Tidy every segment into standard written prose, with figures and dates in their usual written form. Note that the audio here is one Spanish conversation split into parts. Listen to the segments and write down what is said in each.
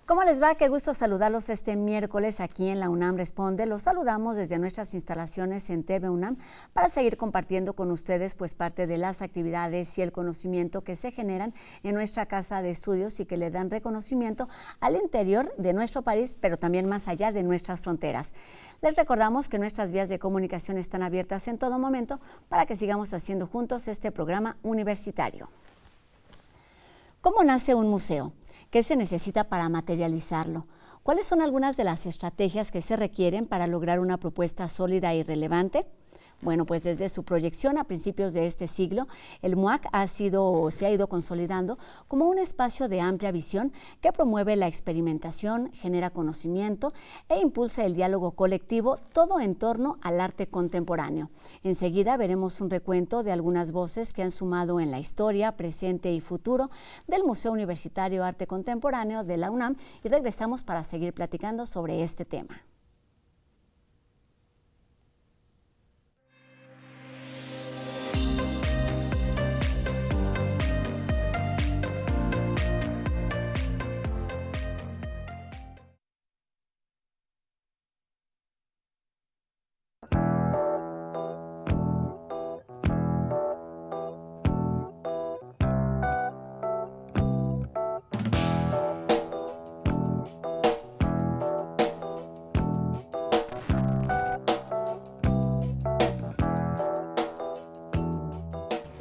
¿Cómo les va? Qué gusto saludarlos este miércoles aquí en la UNAM Responde. Los saludamos desde nuestras instalaciones en TV UNAM para seguir compartiendo con ustedes pues parte de las actividades y el conocimiento que se generan en nuestra casa de estudios y que le dan reconocimiento al interior de nuestro país, pero también más allá de nuestras fronteras. Les recordamos que nuestras vías de comunicación están abiertas en todo momento para que sigamos haciendo juntos este programa universitario. ¿Cómo nace un museo? ¿Qué se necesita para materializarlo? ¿Cuáles son algunas de las estrategias que se requieren para lograr una propuesta sólida y relevante? Bueno, pues desde su proyección a principios de este siglo, el MUAC se ha ido consolidando como un espacio de amplia visión que promueve la experimentación, genera conocimiento e impulsa el diálogo colectivo, todo en torno al arte contemporáneo. Enseguida veremos un recuento de algunas voces que han sumado en la historia, presente y futuro del Museo Universitario Arte Contemporáneo de la UNAM y regresamos para seguir platicando sobre este tema.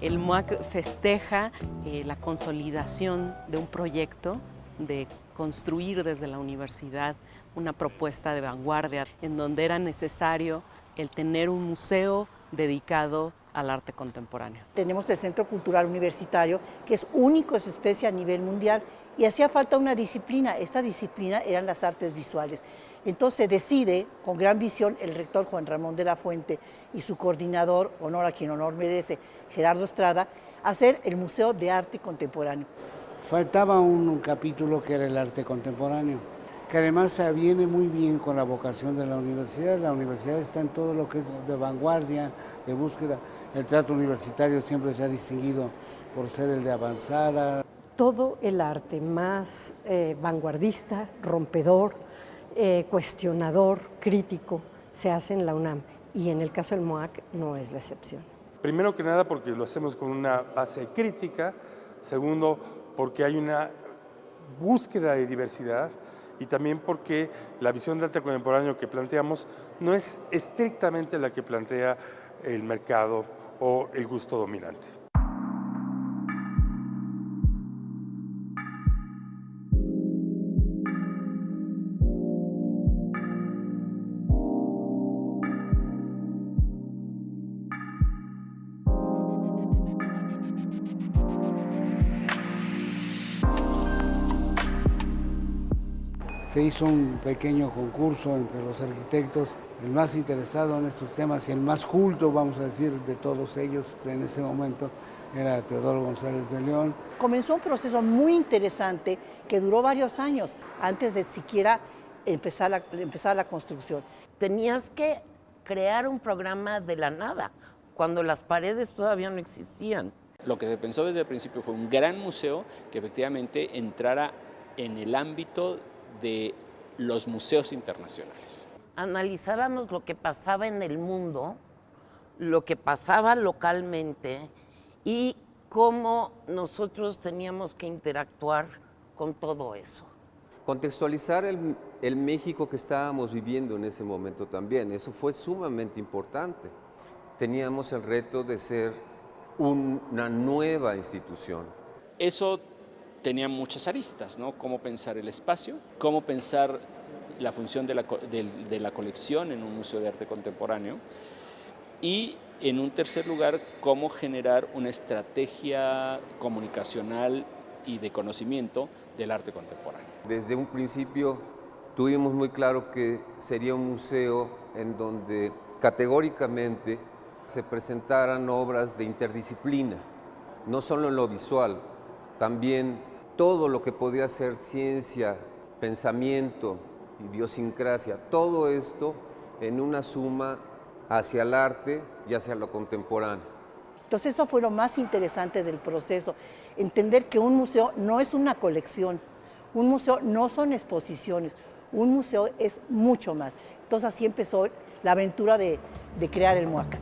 El MUAC festeja la consolidación de un proyecto de construir desde la universidad una propuesta de vanguardia en donde era necesario el tener un museo dedicado al arte contemporáneo. Tenemos el Centro Cultural Universitario, que es único en su especie a nivel mundial, y hacía falta una disciplina. Esta disciplina eran las artes visuales. Entonces decide, con gran visión, el rector Juan Ramón de la Fuente y su coordinador, honor a quien honor merece, Gerardo Estrada, hacer el Museo de Arte Contemporáneo. Faltaba un capítulo que era el arte contemporáneo, que además viene muy bien con la vocación de la universidad. La universidad está en todo lo que es de vanguardia, de búsqueda. El teatro universitario siempre se ha distinguido por ser el de avanzada. Todo el arte más vanguardista, rompedor, cuestionador, crítico, se hace en la UNAM y en el caso del MUAC no es la excepción. Primero que nada porque lo hacemos con una base crítica, segundo porque hay una búsqueda de diversidad y también porque la visión de arte contemporáneo que planteamos no es estrictamente la que plantea el mercado o el gusto dominante. Se hizo un pequeño concurso entre los arquitectos, el más interesado en estos temas y el más culto, vamos a decir, de todos ellos, que en ese momento era Teodoro González de León. Comenzó un proceso muy interesante que duró varios años antes de siquiera empezar la construcción. Tenías que crear un programa de la nada, cuando las paredes todavía no existían. Lo que se pensó desde el principio fue un gran museo que efectivamente entrara en el ámbito de los museos internacionales. Analizáramos lo que pasaba en el mundo, lo que pasaba localmente y cómo nosotros teníamos que interactuar con todo eso. Contextualizar el México que estábamos viviendo en ese momento también, eso fue sumamente importante. Teníamos el reto de ser una nueva institución. Eso tenía muchas aristas, ¿no? Cómo pensar el espacio, cómo pensar la función de la colección en un museo de arte contemporáneo y, en un tercer lugar, cómo generar una estrategia comunicacional y de conocimiento del arte contemporáneo. Desde un principio tuvimos muy claro que sería un museo en donde categóricamente se presentaran obras de interdisciplina, no solo en lo visual, también todo lo que podría ser ciencia, pensamiento, idiosincrasia, todo esto en una suma hacia el arte y hacia lo contemporáneo. Entonces eso fue lo más interesante del proceso, entender que un museo no es una colección. Un museo no son exposiciones, un museo es mucho más. Entonces así empezó la aventura de crear el MUAC.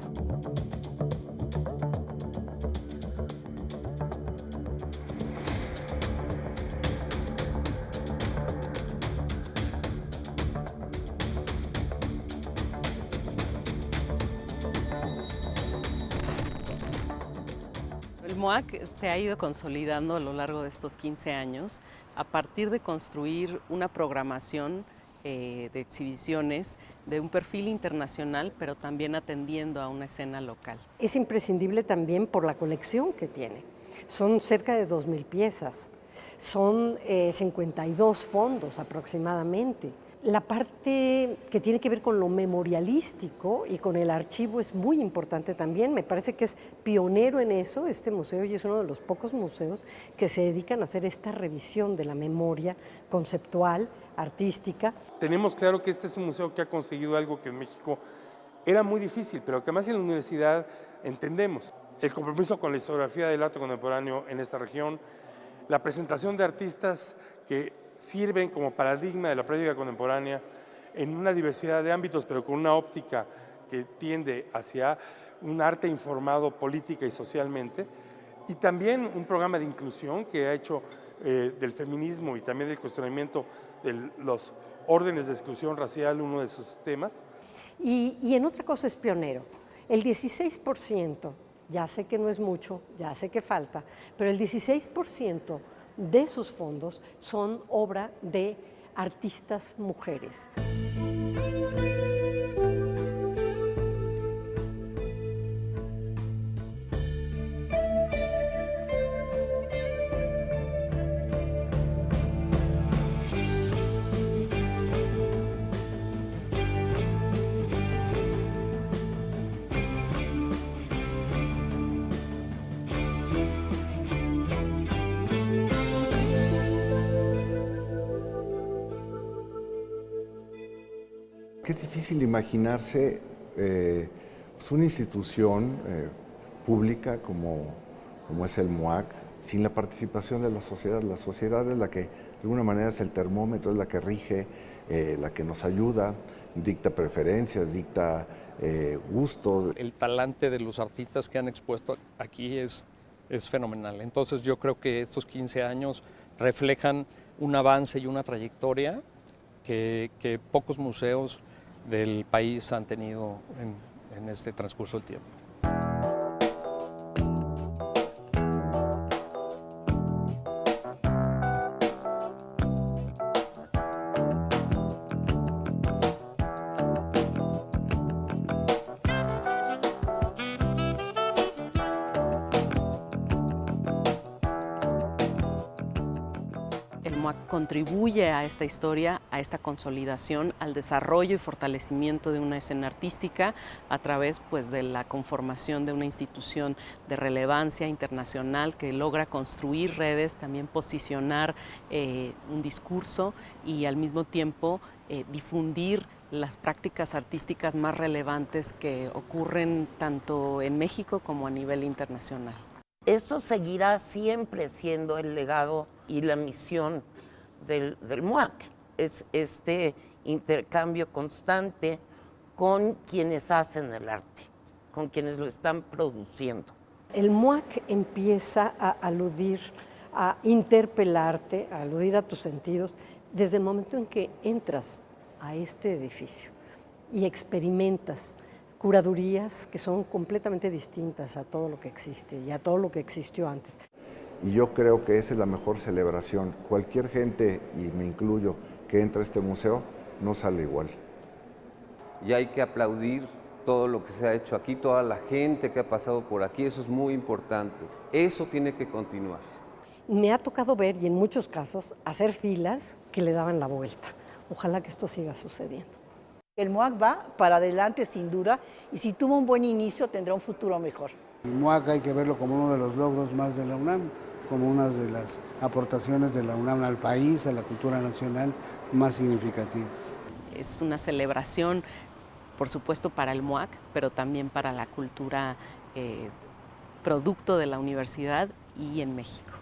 El MUAC se ha ido consolidando a lo largo de estos 15 años a partir de construir una programación de exhibiciones de un perfil internacional, pero también atendiendo a una escena local. Es imprescindible también por la colección que tiene. Son cerca de 2.000 piezas, son 52 fondos aproximadamente. La parte que tiene que ver con lo memorialístico y con el archivo es muy importante también. Me parece que es pionero en eso este museo y es uno de los pocos museos que se dedican a hacer esta revisión de la memoria conceptual, artística. Tenemos claro que este es un museo que ha conseguido algo que en México era muy difícil, pero que además en la universidad entendemos. El compromiso con la historiografía del arte contemporáneo en esta región, la presentación de artistas que sirven como paradigma de la práctica contemporánea en una diversidad de ámbitos, pero con una óptica que tiende hacia un arte informado política y socialmente, y también un programa de inclusión que ha hecho del feminismo y también del cuestionamiento de los órdenes de exclusión racial uno de sus temas. Y en otra cosa es pionero. El 16%, ya sé que no es mucho, ya sé que falta, pero el 16% de sus fondos son obra de artistas mujeres. Es difícil imaginarse una institución pública como es el MUAC sin la participación de la sociedad. La sociedad es la que de alguna manera es el termómetro, es la que rige, la que nos ayuda, dicta preferencias, dicta gustos. El talante de los artistas que han expuesto aquí es fenomenal. Entonces yo creo que estos 15 años reflejan un avance y una trayectoria que pocos museos del país han tenido en este transcurso del tiempo. El MUAC contribuye a esta historia, a esta consolidación, al desarrollo y fortalecimiento de una escena artística a través de la conformación de una institución de relevancia internacional que logra construir redes, también posicionar un discurso y al mismo tiempo difundir las prácticas artísticas más relevantes que ocurren tanto en México como a nivel internacional. Esto seguirá siempre siendo el legado y la misión del MUAC, es este intercambio constante con quienes hacen el arte, con quienes lo están produciendo. El MUAC empieza a aludir, a interpelarte, a aludir a tus sentidos, desde el momento en que entras a este edificio y experimentas curadurías que son completamente distintas a todo lo que existe y a todo lo que existió antes. Y yo creo que esa es la mejor celebración. Cualquier gente, y me incluyo, que entra a este museo, no sale igual. Y hay que aplaudir todo lo que se ha hecho aquí, toda la gente que ha pasado por aquí, eso es muy importante. Eso tiene que continuar. Me ha tocado ver, y en muchos casos, hacer filas que le daban la vuelta. Ojalá que esto siga sucediendo. El MUAC va para adelante sin duda y si tuvo un buen inicio tendrá un futuro mejor. El MUAC hay que verlo como uno de los logros más de la UNAM, como una de las aportaciones de la UNAM al país, a la cultura nacional más significativas. Es una celebración, por supuesto, para el MUAC, pero también para la cultura producto de la universidad y en México.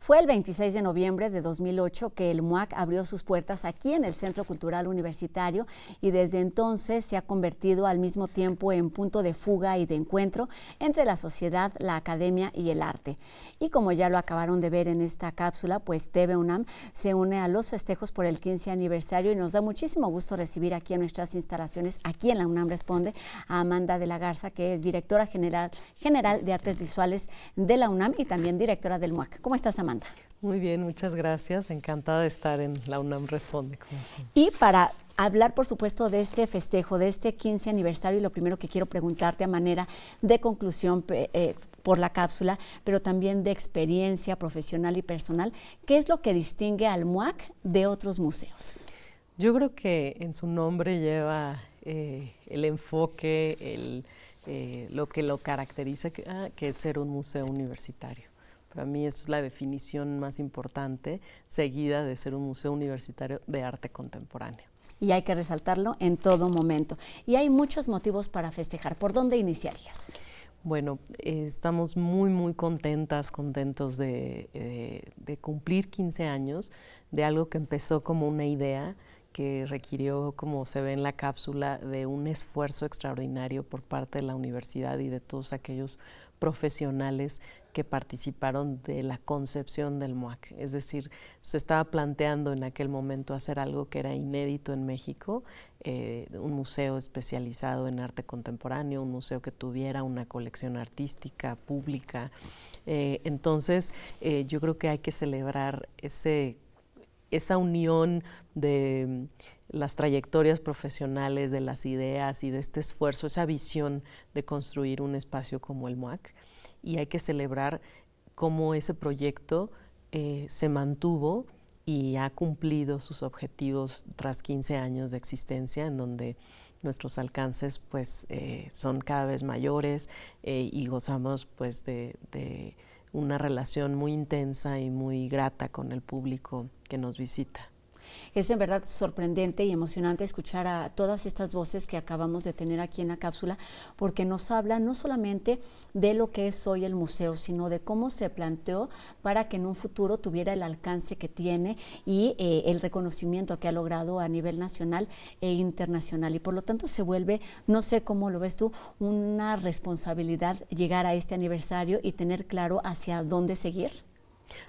Fue el 26 de noviembre de 2008 que el MUAC abrió sus puertas aquí en el Centro Cultural Universitario y desde entonces se ha convertido al mismo tiempo en punto de fuga y de encuentro entre la sociedad, la academia y el arte. Y como ya lo acabaron de ver en esta cápsula, pues TV UNAM se une a los festejos por el 15 aniversario y nos da muchísimo gusto recibir aquí en nuestras instalaciones, aquí en la UNAM Responde, a Amanda de la Garza, que es directora general de Artes Visuales de la UNAM y también directora del MUAC. ¿Cómo estás, Amanda? Muy bien, muchas gracias. Encantada de estar en la UNAM Responde. Y para hablar, por supuesto, de este festejo, de este 15 aniversario, y lo primero que quiero preguntarte a manera de conclusión por la cápsula, pero también de experiencia profesional y personal, ¿qué es lo que distingue al MUAC de otros museos? Yo creo que en su nombre lleva el enfoque, lo que lo caracteriza, que es ser un museo universitario. Para mí es la definición más importante, seguida de ser un museo universitario de arte contemporáneo. Y hay que resaltarlo en todo momento. Y hay muchos motivos para festejar. ¿Por dónde iniciarías? Bueno, estamos muy contentos de cumplir 15 años de algo que empezó como una idea, que requirió, como se ve en la cápsula, de un esfuerzo extraordinario por parte de la universidad y de todos aquellos profesionales que participaron de la concepción del MUAC. Es decir, se estaba planteando en aquel momento hacer algo que era inédito en México, un museo especializado en arte contemporáneo, un museo que tuviera una colección artística pública. Entonces, yo creo que hay que celebrar esa unión de las trayectorias profesionales, de las ideas y de este esfuerzo, esa visión de construir un espacio como el MUAC. Y hay que celebrar cómo ese proyecto se mantuvo y ha cumplido sus objetivos tras 15 años de existencia, en donde nuestros alcances pues, son cada vez mayores y gozamos pues, de una relación muy intensa y muy grata con el público que nos visita. Es en verdad sorprendente y emocionante escuchar a todas estas voces que acabamos de tener aquí en la cápsula, porque nos hablan no solamente de lo que es hoy el museo, sino de cómo se planteó para que en un futuro tuviera el alcance que tiene y el reconocimiento que ha logrado a nivel nacional e internacional. Y por lo tanto se vuelve, no sé cómo lo ves tú, una responsabilidad llegar a este aniversario y tener claro hacia dónde seguir.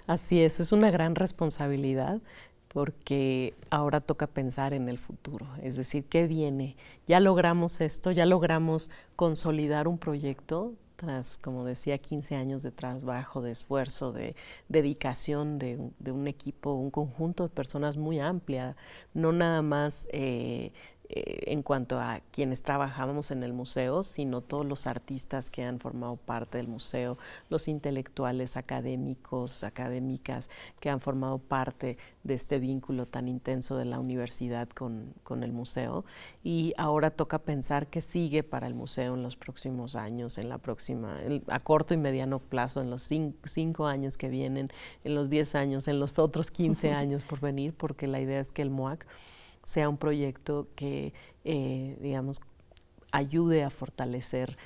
Así es una gran responsabilidad, porque ahora toca pensar en el futuro, es decir, ¿qué viene? Ya logramos esto, ya logramos consolidar un proyecto tras, como decía, 15 años de trabajo, de esfuerzo, de dedicación de un equipo, un conjunto de personas muy amplia, no nada más en cuanto a quienes trabajábamos en el museo, sino todos los artistas que han formado parte del museo, los intelectuales, académicos, académicas que han formado parte de este vínculo tan intenso de la universidad con el museo. Y ahora toca pensar qué sigue para el museo en los próximos años, a corto y mediano plazo, en los 5 años que vienen, en los 10 años, en los otros 15 años por venir, porque la idea es que el MUAC sea un proyecto que, digamos, ayude a fortalecer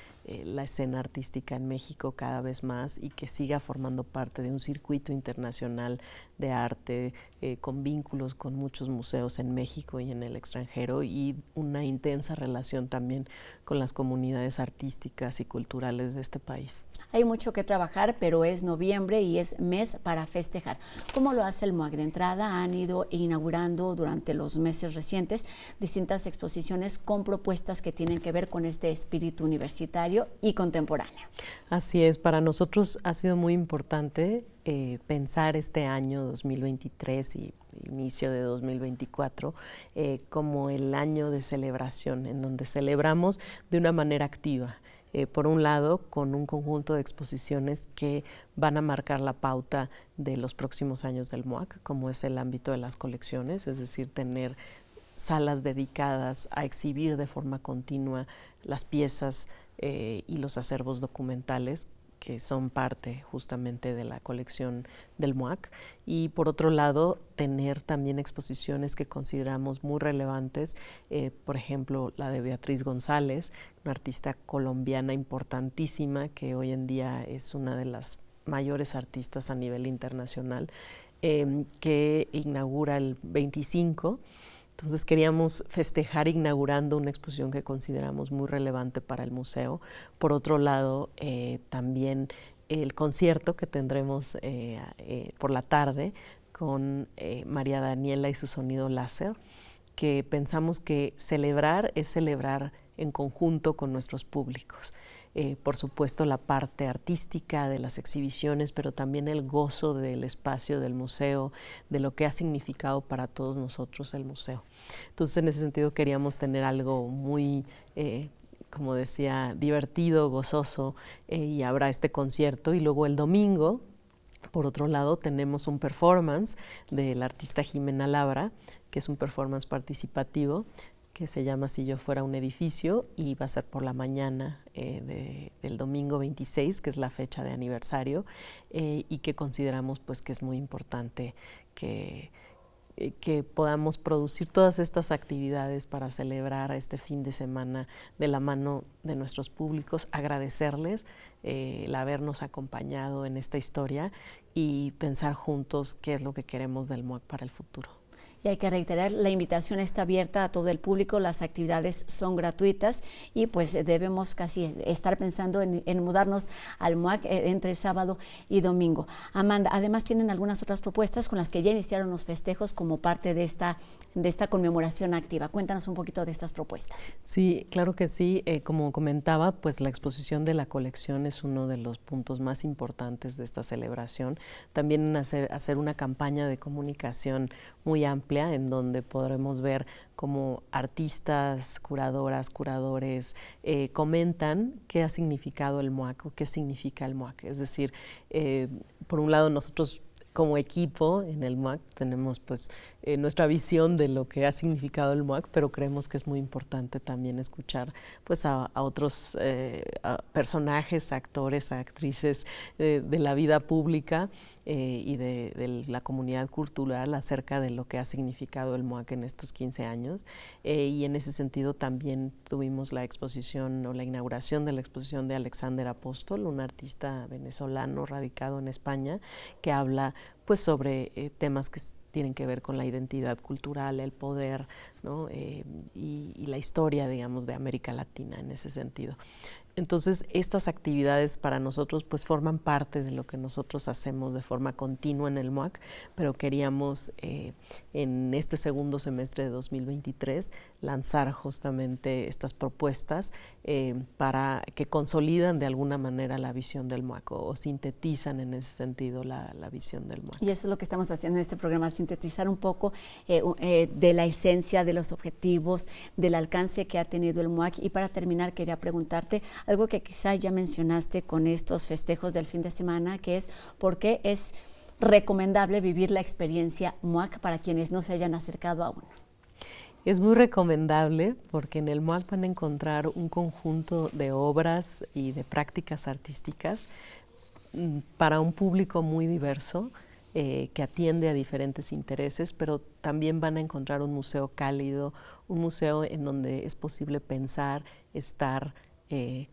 la escena artística en México cada vez más y que siga formando parte de un circuito internacional de arte con vínculos con muchos museos en México y en el extranjero y una intensa relación también con las comunidades artísticas y culturales de este país. Hay mucho que trabajar, pero es noviembre y es mes para festejar. ¿Cómo lo hace el MUAC? De entrada han ido inaugurando durante los meses recientes distintas exposiciones con propuestas que tienen que ver con este espíritu universitario y contemporáneo. Así es, para nosotros ha sido muy importante pensar este año 2023 y inicio de 2024 como el año de celebración, en donde celebramos de una manera activa. Por un lado, con un conjunto de exposiciones que van a marcar la pauta de los próximos años del MUAC, como es el ámbito de las colecciones, es decir, tener salas dedicadas a exhibir de forma continua las piezas y los acervos documentales que son parte justamente de la colección del MUAC, y por otro lado tener también exposiciones que consideramos muy relevantes, por ejemplo la de Beatriz González, una artista colombiana importantísima que hoy en día es una de las mayores artistas a nivel internacional, que inaugura el 25. Entonces queríamos festejar inaugurando una exposición que consideramos muy relevante para el museo. Por otro lado, también el concierto que tendremos por la tarde con María Daniela y su sonido láser, que pensamos que celebrar es celebrar en conjunto con nuestros públicos. Por supuesto, la parte artística de las exhibiciones, pero también el gozo del espacio del museo, de lo que ha significado para todos nosotros el museo. Entonces, en ese sentido, queríamos tener algo muy, como decía, divertido, gozoso, y habrá este concierto. Y luego el domingo, por otro lado, tenemos un performance del artista Jimena Labra, que es un performance participativo, que se llama Si yo fuera un edificio, y va a ser por la mañana del domingo 26, que es la fecha de aniversario, y que consideramos pues que es muy importante que podamos producir todas estas actividades para celebrar este fin de semana de la mano de nuestros públicos, agradecerles el habernos acompañado en esta historia y pensar juntos qué es lo que queremos del MUAC para el futuro. Y hay que reiterar, la invitación está abierta a todo el público, las actividades son gratuitas y pues debemos casi estar pensando en mudarnos al MUAC entre sábado y domingo. Amanda, además tienen algunas otras propuestas con las que ya iniciaron los festejos como parte de esta conmemoración activa. Cuéntanos un poquito de estas propuestas. Sí, claro que sí. Como comentaba, pues la exposición de la colección es uno de los puntos más importantes de esta celebración. También hacer una campaña de comunicación muy amplia, en donde podremos ver cómo artistas, curadoras, curadores comentan qué ha significado el MUAC o qué significa el MUAC. Es decir, por un lado nosotros como equipo en el MUAC tenemos pues nuestra visión de lo que ha significado el MUAC, pero creemos que es muy importante también escuchar pues a otros personajes, actores, actrices de la vida pública y de la comunidad cultural acerca de lo que ha significado el MUAC en estos 15 años. Y en ese sentido también tuvimos la exposición o la inauguración de la exposición de Alexander Apóstol, un artista venezolano radicado en España, que habla pues sobre temas que tienen que ver con la identidad cultural, el poder, ¿no? Y la historia, digamos, de América Latina en ese sentido. Entonces, estas actividades para nosotros pues forman parte de lo que nosotros hacemos de forma continua en el MUAC, pero queríamos en este segundo semestre de 2023 lanzar justamente estas propuestas para que consolidan de alguna manera la visión del MUAC o sintetizan en ese sentido la visión del MUAC. Y eso es lo que estamos haciendo en este programa, sintetizar un poco de la esencia, de los objetivos, del alcance que ha tenido el MUAC. Y para terminar, quería preguntarte algo que quizá ya mencionaste con estos festejos del fin de semana, que es por qué es recomendable vivir la experiencia MUAC para quienes no se hayan acercado aún. Es muy recomendable porque en el MUAC van a encontrar un conjunto de obras y de prácticas artísticas para un público muy diverso, que atiende a diferentes intereses, pero también van a encontrar un museo cálido, un museo en donde es posible pensar, estar,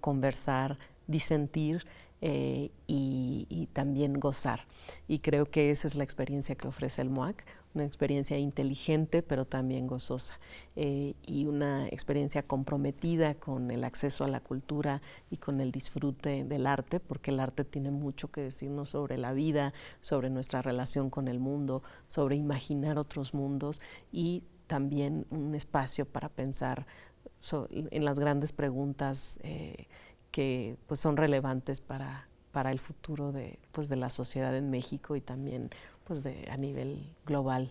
conversar, disentir y también gozar. Y creo que esa es la experiencia que ofrece el MUAC, una experiencia inteligente pero también gozosa, y una experiencia comprometida con el acceso a la cultura y con el disfrute del arte, porque el arte tiene mucho que decirnos sobre la vida, sobre nuestra relación con el mundo, sobre imaginar otros mundos y también un espacio para pensar en las grandes preguntas que pues, son relevantes para el futuro de la sociedad en México y también pues, a nivel global.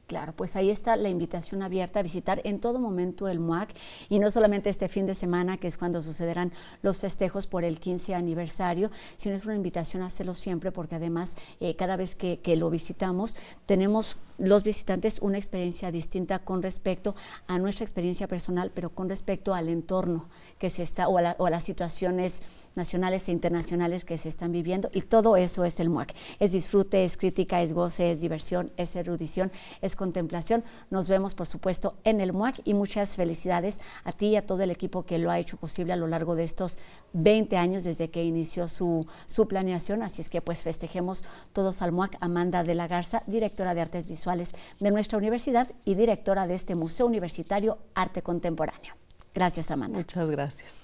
Claro, pues ahí está la invitación abierta a visitar en todo momento el MUAC, y no solamente este fin de semana, que es cuando sucederán los festejos por el 15 aniversario, sino es una invitación a hacerlo siempre, porque además cada vez que lo visitamos tenemos los visitantes una experiencia distinta con respecto a nuestra experiencia personal, pero con respecto al entorno que se está o a las situaciones nacionales e internacionales que se están viviendo, y todo eso es el MUAC. Es disfrute, es crítica, es goce, es diversión, es erudición, es contemplación. Nos vemos, por supuesto, en el MUAC, y muchas felicidades a ti y a todo el equipo que lo ha hecho posible a lo largo de estos 20 años desde que inició su planeación. Así es que pues festejemos todos al MUAC. Amanda de la Garza, directora de Artes Visuales de nuestra universidad y directora de este Museo Universitario Arte Contemporáneo. Gracias, Amanda. Muchas gracias.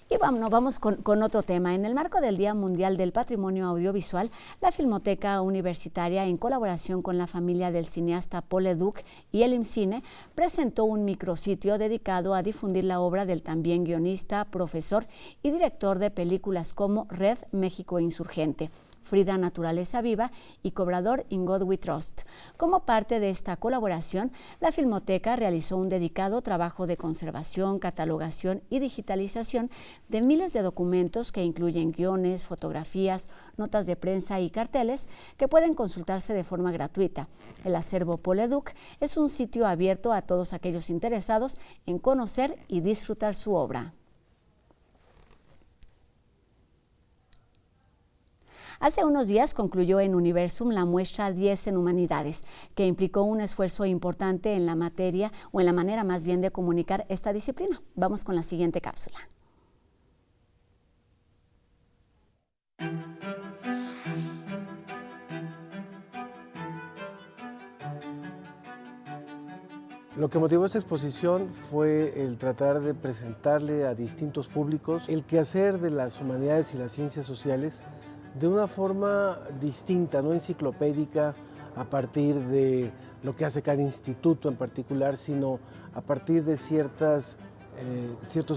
Y vamos con otro tema. En el marco del Día Mundial del Patrimonio Audiovisual, la Filmoteca Universitaria, en colaboración con la familia del cineasta Paul Leduc y el IMCINE, presentó un micrositio dedicado a difundir la obra del también guionista, profesor y director de películas como Red, México Insurgente, Frida Naturaleza Viva y Cobrador, In God We Trust. Como parte de esta colaboración, la Filmoteca realizó un dedicado trabajo de conservación, catalogación y digitalización de miles de documentos que incluyen guiones, fotografías, notas de prensa y carteles que pueden consultarse de forma gratuita. El acervo Paul Leduc es un sitio abierto a todos aquellos interesados en conocer y disfrutar su obra. Hace unos días concluyó en Universum la muestra 10 en Humanidades, que implicó un esfuerzo importante en la materia, o en la manera más bien de comunicar esta disciplina. Vamos con la siguiente cápsula. Lo que motivó esta exposición fue el tratar de presentarle a distintos públicos el quehacer de las humanidades y las ciencias sociales de una forma distinta, no enciclopédica a partir de lo que hace cada instituto en particular, sino a partir de ciertos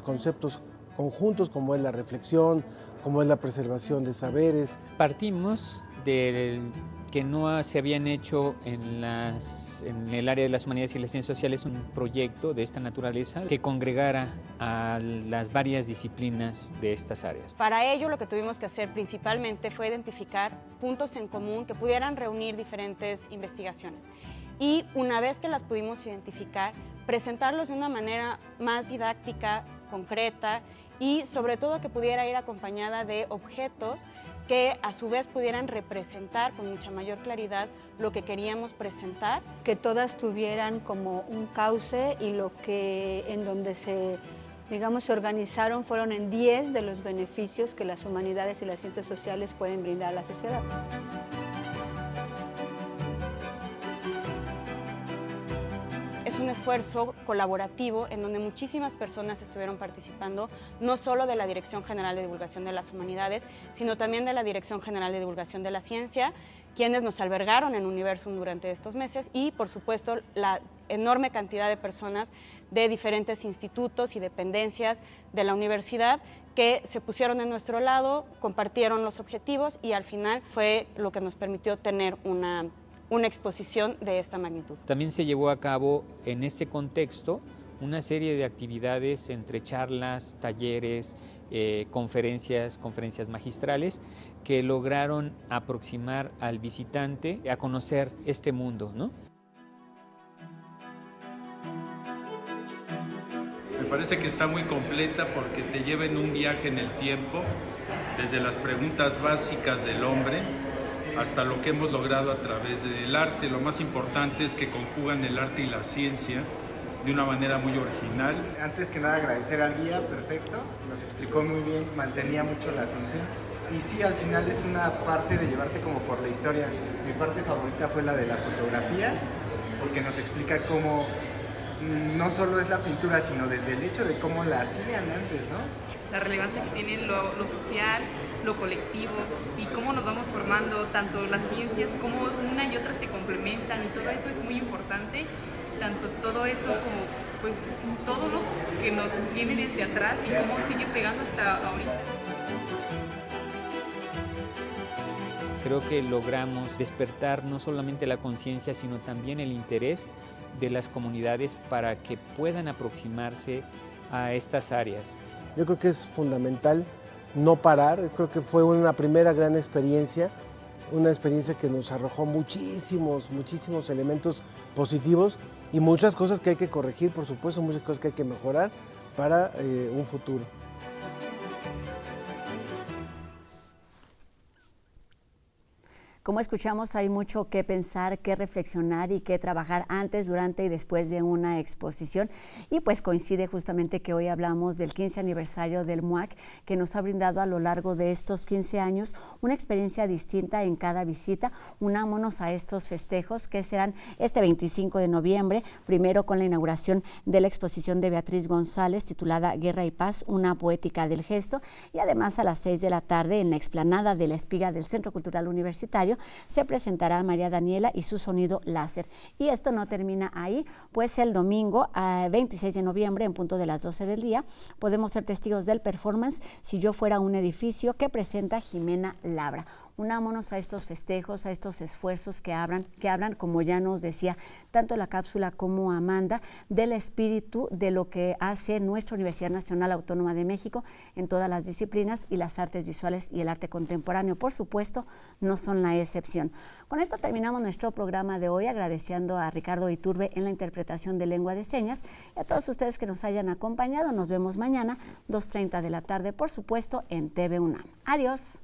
conceptos conjuntos, como es la reflexión, como es la preservación de saberes. Partimos del que no se habían hecho en el área de las humanidades y las ciencias sociales un proyecto de esta naturaleza que congregara a las varias disciplinas de estas áreas. Para ello lo que tuvimos que hacer principalmente fue identificar puntos en común que pudieran reunir diferentes investigaciones. Y una vez que las pudimos identificar, presentarlos de una manera más didáctica, concreta, y sobre todo que pudiera ir acompañada de objetos que a su vez pudieran representar con mucha mayor claridad lo que queríamos presentar. Que todas tuvieran como un cauce, y lo que en donde se organizaron fueron en 10 de los beneficios que las humanidades y las ciencias sociales pueden brindar a la sociedad. Es un esfuerzo colaborativo en donde muchísimas personas estuvieron participando, no solo de la Dirección General de Divulgación de las Humanidades, sino también de la Dirección General de Divulgación de la Ciencia, quienes nos albergaron en Universum durante estos meses, y por supuesto la enorme cantidad de personas de diferentes institutos y dependencias de la universidad que se pusieron de nuestro lado, compartieron los objetivos, y al final fue lo que nos permitió tener una exposición de esta magnitud. También se llevó a cabo en ese contexto una serie de actividades entre charlas, talleres, conferencias magistrales que lograron aproximar al visitante a conocer este mundo, ¿no? Me parece que está muy completa porque te lleva en un viaje en el tiempo, desde las preguntas básicas del hombre hasta lo que hemos logrado a través del arte. Lo más importante es que conjugan el arte y la ciencia de una manera muy original. Antes que nada agradecer al guía, perfecto, nos explicó muy bien, mantenía mucho la atención. Y sí, al final es una parte de llevarte como por la historia. Mi parte favorita fue la de la fotografía, porque nos explica cómo no solo es la pintura, sino desde el hecho de cómo la hacían antes, ¿no? La relevancia que tiene lo social, lo colectivo, y cómo nos vamos formando, tanto las ciencias como una y otra se complementan, y todo eso es muy importante, tanto todo eso como pues todo lo que nos viene desde atrás y cómo sigue pegando hasta ahorita. Creo que logramos despertar no solamente la conciencia, sino también el interés de las comunidades para que puedan aproximarse a estas áreas. Yo creo que es fundamental no parar. Creo que fue una primera gran experiencia, una experiencia que nos arrojó muchísimos elementos positivos y muchas cosas que hay que corregir, por supuesto, muchas cosas que hay que mejorar para un futuro. Como escuchamos, hay mucho que pensar, que reflexionar y que trabajar antes, durante y después de una exposición. Y pues coincide justamente que hoy hablamos del 15 aniversario del MUAC, que nos ha brindado a lo largo de estos 15 años una experiencia distinta en cada visita. Unámonos a estos festejos que serán este 25 de noviembre, primero con la inauguración de la exposición de Beatriz González titulada Guerra y Paz, una poética del gesto, y además a las 6 de la tarde en la explanada de la Espiga del Centro Cultural Universitario se presentará María Daniela y su sonido láser. Y esto no termina ahí, pues el domingo 26 de noviembre en punto de las 12 del día podemos ser testigos del performance Si yo fuera un edificio, que presenta Jimena Labra. Unámonos a estos festejos, a estos esfuerzos que hablan, como ya nos decía tanto la cápsula como Amanda, del espíritu de lo que hace nuestra Universidad Nacional Autónoma de México en todas las disciplinas, y las artes visuales y el arte contemporáneo, por supuesto, no son la excepción. Con esto terminamos nuestro programa de hoy, agradeciendo a Ricardo Iturbe en la interpretación de lengua de señas y a todos ustedes que nos hayan acompañado. Nos vemos mañana, 2:30 de la tarde, por supuesto, en TV UNAM. Adiós.